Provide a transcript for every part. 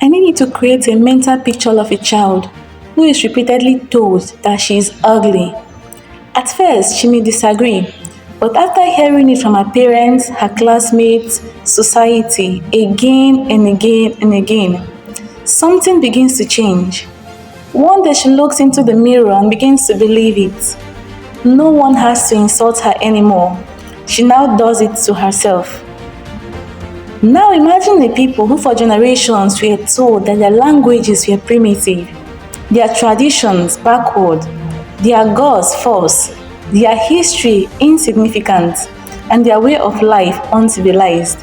I need you to create a mental picture of a child who is repeatedly told that she is ugly. At first, she may disagree, but after hearing it from her parents, her classmates, society, again and again and again, something begins to change. One day she looks into the mirror and begins to believe it. No one has to insult her anymore. She now does it to herself. Now imagine the people who for generations were told that their languages were primitive, their traditions backward, their gods false, their history insignificant, and their way of life uncivilized.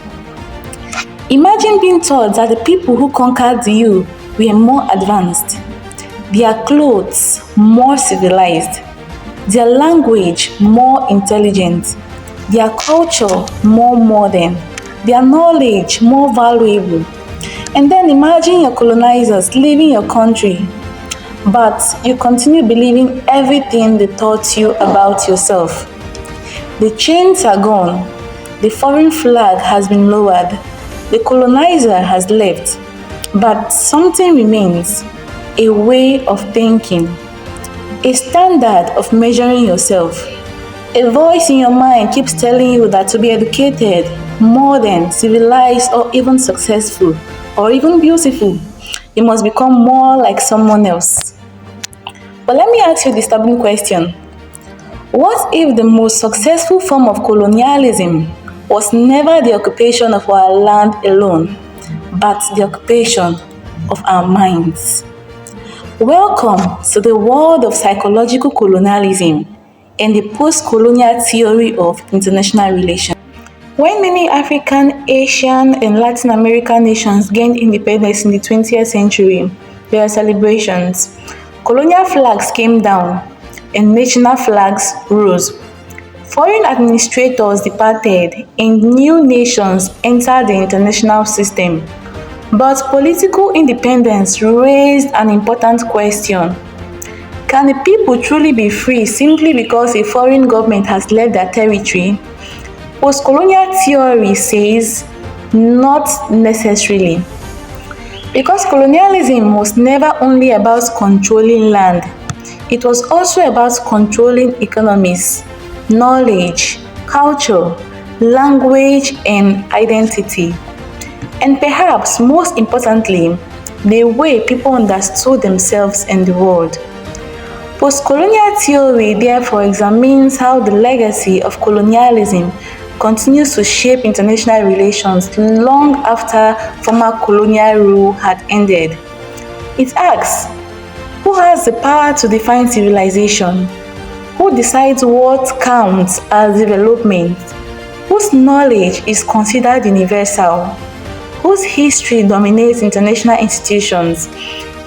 Imagine being told that the people who conquered you were more advanced, their clothes more civilized, their language more intelligent, their culture more modern, their knowledge more valuable. And then imagine your colonizers leaving your country, but you continue believing everything they taught you about yourself. The chains are gone, the foreign flag has been lowered, the colonizer has left, but something remains, a way of thinking, a standard of measuring yourself. A voice in your mind keeps telling you that to be educated, modern, civilized, or even successful, or even beautiful, you must become more like someone else. But let me ask you the stubborn question. What if the most successful form of colonialism was never the occupation of our land alone, but the occupation of our minds? Welcome to the world of psychological colonialism and the post-colonial theory of international relations. When many African, Asian, and Latin American nations gained independence in the 20th century, there were celebrations. Colonial flags came down and national flags rose. Foreign administrators departed and new nations entered the international system. But political independence raised an important question. Can the people truly be free simply because a foreign government has left their territory? Post-colonial theory says not necessarily. Because colonialism was never only about controlling land, it was also about controlling economies, knowledge, culture, language, and identity. And perhaps most importantly, the way people understood themselves and the world. Post-colonial theory therefore examines how the legacy of colonialism continues to shape international relations long after former colonial rule had ended. It asks, who has the power to define civilization? Who decides what counts as development? Whose knowledge is considered universal? Whose history dominates international institutions?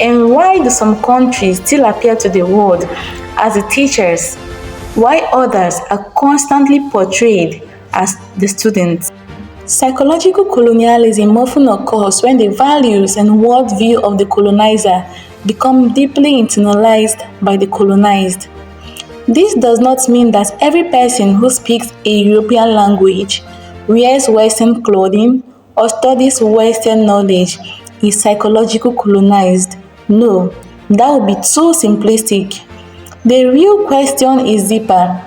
And why do some countries still appear to the world as the teachers, while others are constantly portrayed as the students? Psychological colonialism often occurs when the values and worldview of the colonizer become deeply internalized by the colonized. This does not mean that every person who speaks a European language, wears Western clothing, or studies Western knowledge is psychologically colonized. No, that would be too simplistic. The real question is deeper.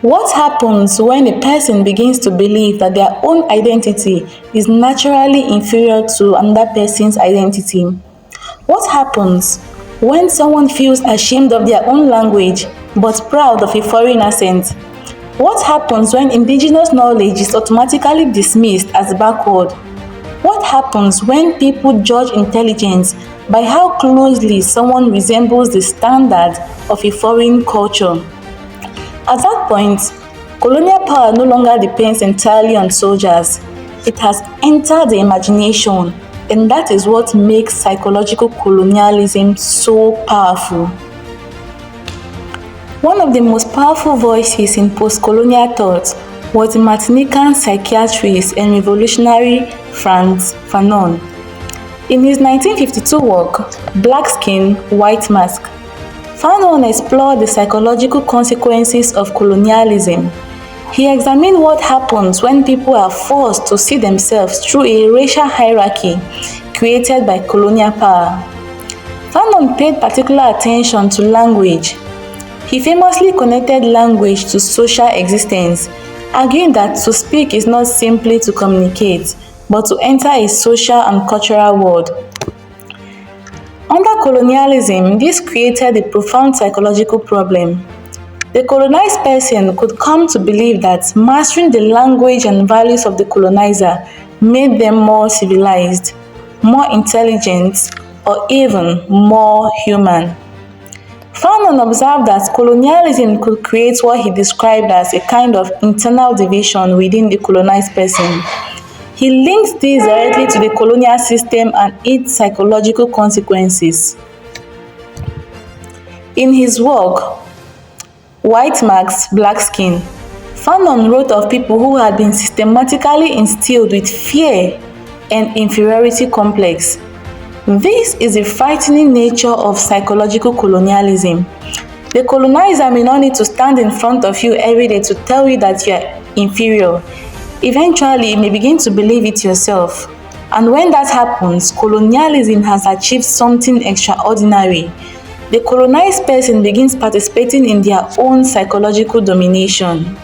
What happens when a person begins to believe that their own identity is naturally inferior to another person's identity? What happens when someone feels ashamed of their own language but proud of a foreign accent? What happens when indigenous knowledge is automatically dismissed as backward? What happens when people judge intelligence by how closely someone resembles the standard of a foreign culture? At that point, colonial power no longer depends entirely on soldiers. It has entered the imagination, and that is what makes psychological colonialism so powerful. One of the most powerful voices in post-colonial thought was the Martinican psychiatrist and revolutionary Frantz Fanon. In his 1952 work, Black Skin, White Mask, Fanon explored the psychological consequences of colonialism. He examined what happens when people are forced to see themselves through a racial hierarchy created by colonial power. Fanon paid particular attention to language. He famously connected language to social existence, arguing that to speak is not simply to communicate, but to enter a social and cultural world. Under colonialism, this created a profound psychological problem. The colonized person could come to believe that mastering the language and values of the colonizer made them more civilized, more intelligent, or even more human. Fanon observed that colonialism could create what he described as a kind of internal division within the colonized person. He linked this directly to the colonial system and its psychological consequences. In his work, White Marks, Black Skin, Fanon wrote of people who had been systematically instilled with fear and inferiority complex. This is the frightening nature of psychological colonialism. The colonizer may not need to stand in front of you every day to tell you that you are inferior. Eventually, you may begin to believe it yourself. And when that happens, colonialism has achieved something extraordinary. The colonized person begins participating in their own psychological domination.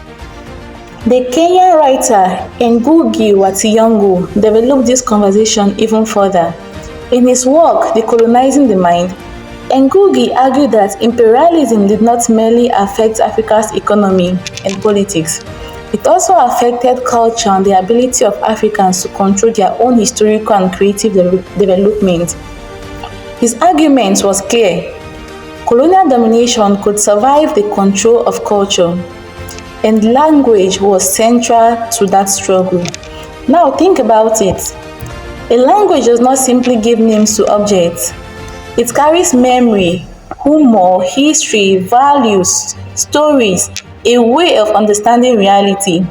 The Kenyan writer Ngugi wa Thiong'o developed this conversation even further. In his work, Decolonizing the Mind, Ngugi argued that imperialism did not merely affect Africa's economy and politics. It also affected culture and the ability of Africans to control their own historical and creative development. His argument was clear. Colonial domination could survive the control of culture, and language was central to that struggle. Now think about it. A language does not simply give names to objects. It carries memory, humor, history, values, stories, a way of understanding reality.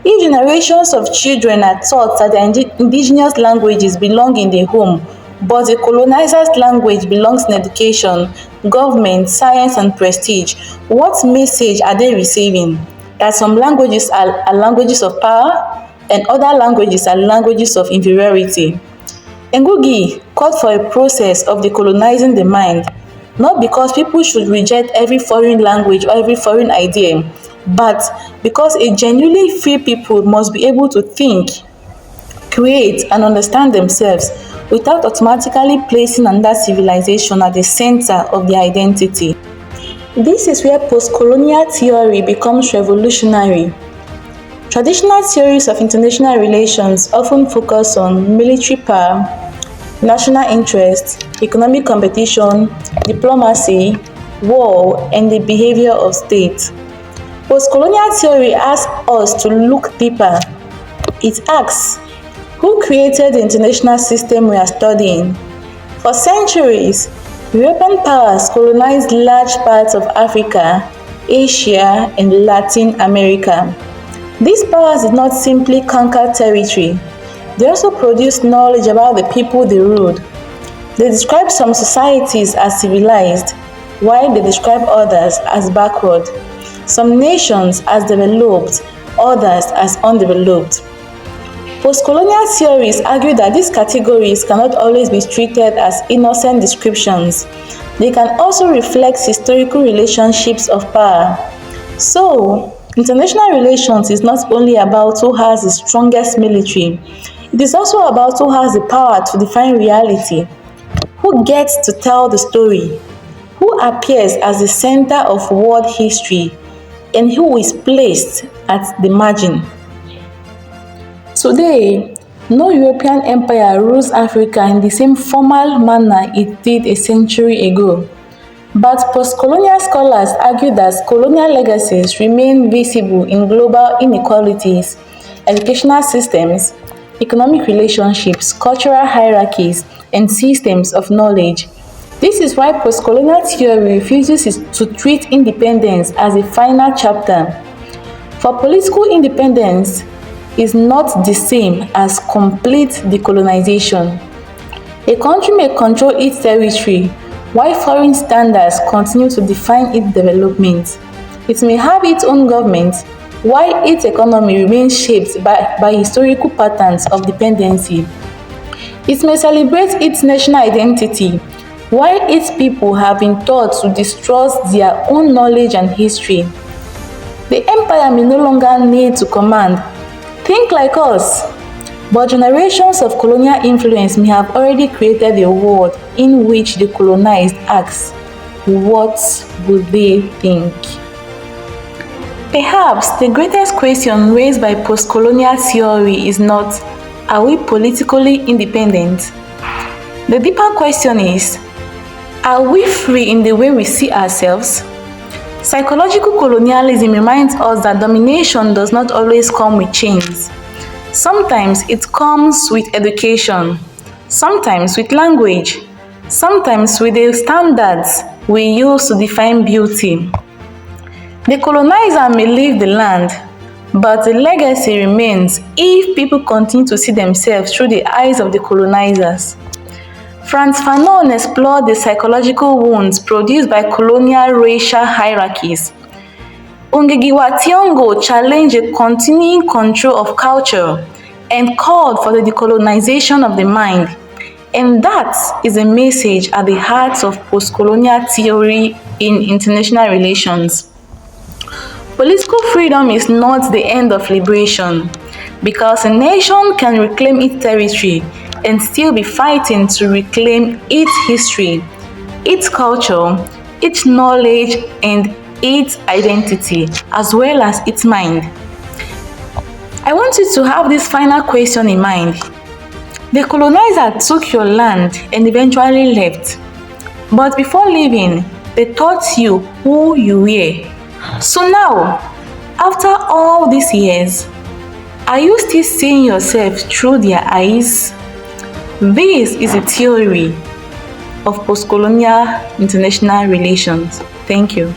If generations of children are taught that their indigenous languages belong in the home, but the colonizer's language belongs in education, government, science, and prestige, what message are they receiving? That some languages are languages of power, and other languages are languages of inferiority. Ngugi called for a process of decolonizing the mind, not because people should reject every foreign language or every foreign idea, but because a genuinely free people must be able to think, create, and understand themselves without automatically placing another civilization at the center of their identity. This is where post-colonial theory becomes revolutionary. Traditional theories of international relations often focus on military power, national interest, economic competition, diplomacy, war, and the behavior of states. Post-colonial theory asks us to look deeper. It asks, who created the international system we are studying? For centuries, European powers colonized large parts of Africa, Asia, and Latin America. These powers did not simply conquer territory. They also produced knowledge about the people they ruled. They described some societies as civilized, while they described others as backward. Some nations as developed, others as undeveloped. Post-colonial theories argue that these categories cannot always be treated as innocent descriptions. They can also reflect historical relationships of power. So, international relations is not only about who has the strongest military, it is also about who has the power to define reality, who gets to tell the story, who appears as the center of world history, and who is placed at the margin. Today, no European empire rules Africa in the same formal manner it did a century ago. But post-colonial scholars argue that colonial legacies remain visible in global inequalities, educational systems, economic relationships, cultural hierarchies, and systems of knowledge. This is why post-colonial theory refuses to treat independence as a final chapter. For political independence is not the same as complete decolonization. A country may control its territory while foreign standards continue to define its development. It may have its own government while its economy remains shaped by historical patterns of dependency. It may celebrate its national identity, while its people have been taught to distrust their own knowledge and history. The empire may no longer need to command, "Think like us," but generations of colonial influence may have already created a world in which the colonized asks, "What would they think?" Perhaps the greatest question raised by post-colonial theory is not, "Are we politically independent?" The deeper question is, are we free in the way we see ourselves? Psychological colonialism reminds us that domination does not always come with chains. Sometimes it comes with education, sometimes with language, sometimes with the standards we use to define beauty. The colonizer may leave the land, but the legacy remains if people continue to see themselves through the eyes of the colonizers. Frantz Fanon explored the psychological wounds produced by colonial racial hierarchies. Ngugi wa Thiong'o challenged the continuing control of culture and called for the decolonization of the mind. And that is a message at the heart of post-colonial theory in international relations. Political freedom is not the end of liberation, because a nation can reclaim its territory and still be fighting to reclaim its history, its culture, its knowledge, and its identity, as well as its mind. I want you to have this final question in mind. The colonizer took your land and eventually left, but before leaving, they taught you who you were. So now, after all these years, are you still seeing yourself through their eyes? This is a theory of post-colonial international relations. Thank you.